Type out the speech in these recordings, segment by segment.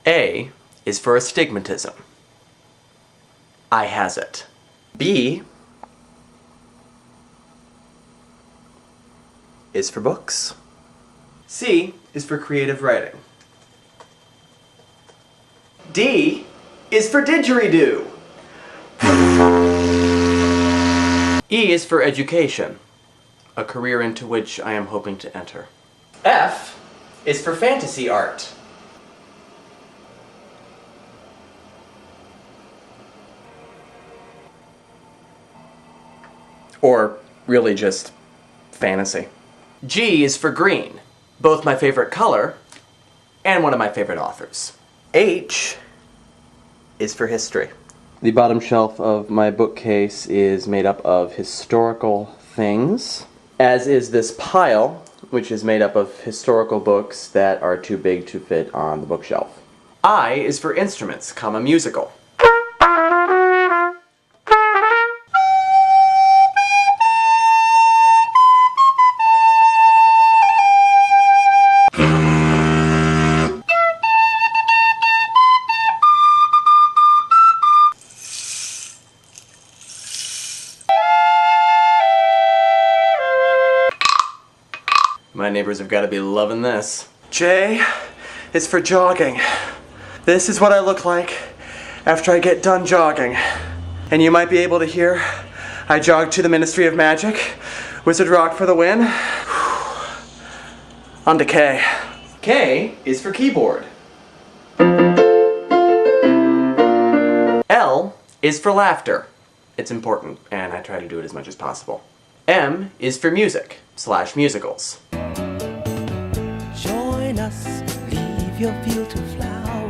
A is for astigmatism. I has it. B is for books. C is for creative writing. D is for didgeridoo. E is for education, a career into which I am hoping to enter. F is for fantasy art. Or really just fantasy. G is for green, both my favorite color and one of my favorite authors. H is for history. The bottom shelf of my bookcase is made up of historical things, as is this pile, which is made up of historical books that are too big to fit on the bookshelf. I is for instruments, comma musical. My neighbors have got to be loving this. J is for jogging. This is what I look like after I get done jogging. And you might be able to hear I jogged to the Ministry of Magic. Wizard Rock for the win. On to K. K is for keyboard. L is for laughter. It's important, and I try to do it as much as possible. M is for music / musicals. Join us, leave your field to flower.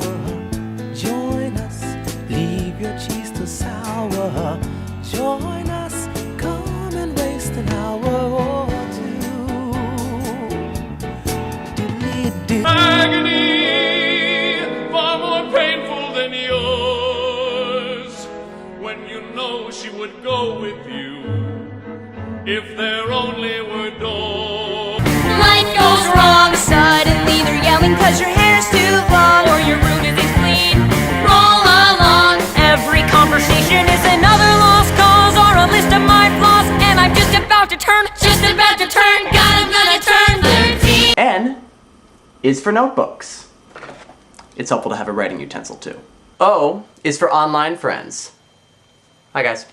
Join us, leave your cheese to sour. Join us, come and waste an hour or two. Agony, far more painful than yours, when you know she would go with you, if there only were doors. Life goes wrong, suddenly they're yelling cause your hair's too long or your room isn't clean. Roll along, every conversation is another lost cause or a list of my flaws, and I'm just about to turn, God, I'm gonna turn 13. N is for notebooks. It's helpful to have a writing utensil too. O is for online friends. Hi guys.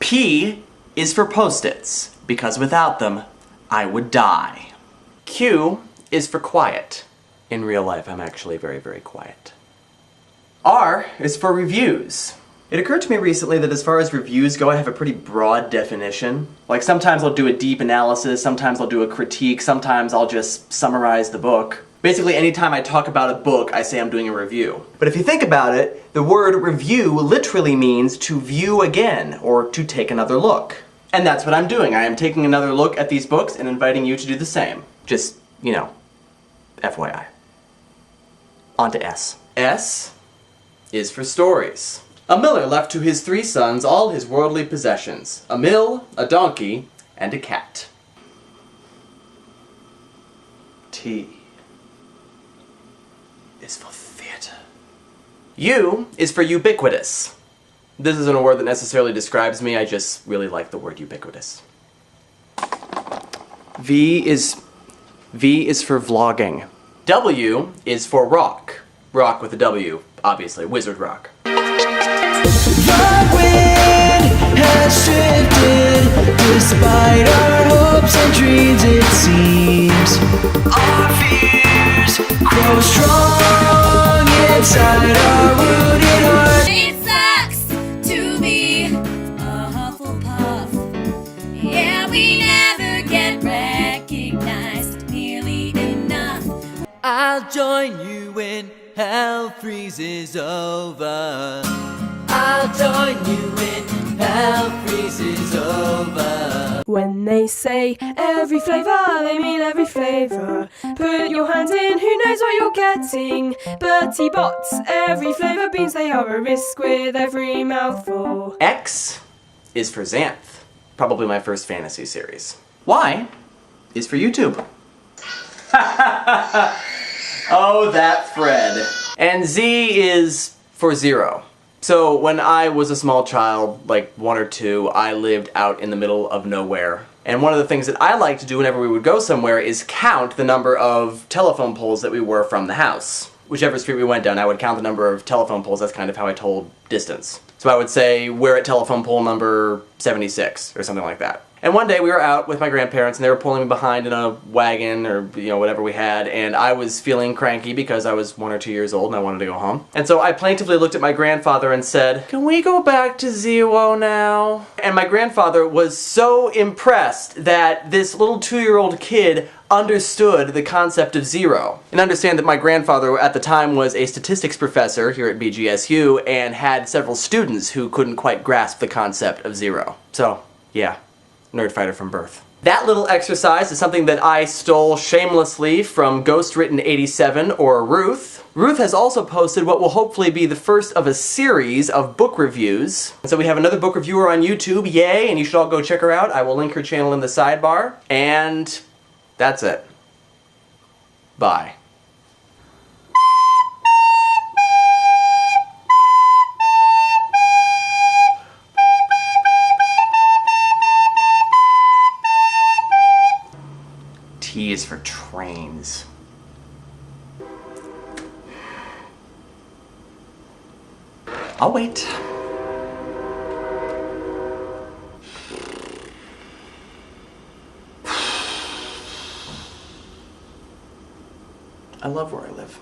P is for Post-its, because without them, I would die. Q is for quiet. In real life, I'm actually very, very quiet. R is for reviews. It occurred to me recently that as far as reviews go, I have a pretty broad definition. Like sometimes I'll do a deep analysis, sometimes I'll do a critique, sometimes I'll just summarize the book. Basically, anytime I talk about a book, I say I'm doing a review. But if you think about it, the word review literally means to view again, or to take another look. And that's what I'm doing. I am taking another look at these books and inviting you to do the same. Just, you know, FYI. On to S. S is for stories. A miller left to his 3 sons all his worldly possessions, a mill, a donkey, and a cat. T is for theater. U is for ubiquitous. This isn't a word that necessarily describes me, I just really like the word ubiquitous. V is for vlogging. W is for rock. Rock with a W, obviously, Wizard Rock. The wind has shifted, despite our hopes and dreams, it seems. Our fears grow strong inside our wounded hearts. It sucks to be a Hufflepuff. Yeah, we never get recognized nearly enough. I'll join you when hell freezes over. I'll join you when hell freezes over. When they say every flavour, they mean every flavour. Put your hands in, who knows what you're getting. Bertie Bott's, every flavour beans, they are a risk with every mouthful. X is for Xanth, probably my first fantasy series. Y is for YouTube. Oh, that Fred. And Z is for zero. So when I was a small child, like 1 or 2, I lived out in the middle of nowhere. And one of the things that I liked to do whenever we would go somewhere is count the number of telephone poles that we were from the house. Whichever street we went down, I would count the number of telephone poles. That's kind of how I told distance. So I would say, we're at telephone pole number 76, or something like that. And one day we were out with my grandparents and they were pulling me behind in a wagon or, you know, whatever we had, and I was feeling cranky because I was 1 or 2 years old and I wanted to go home. And so I plaintively looked at my grandfather and said, "Can we go back to 0 now?" And my grandfather was so impressed that this little 2-year-old kid understood the concept of 0. And understand that my grandfather at the time was a statistics professor here at BGSU and had several students who couldn't quite grasp the concept of 0. So, yeah. Nerd fighter from birth. That little exercise is something that I stole shamelessly from Ghostwritten87 or Ruth. Ruth has also posted what will hopefully be the first of a series of book reviews. And so we have another book reviewer on YouTube, yay, and you should all go check her out. I will link her channel in the sidebar. And that's it. Bye. T is for trains. I'll wait. I love where I live.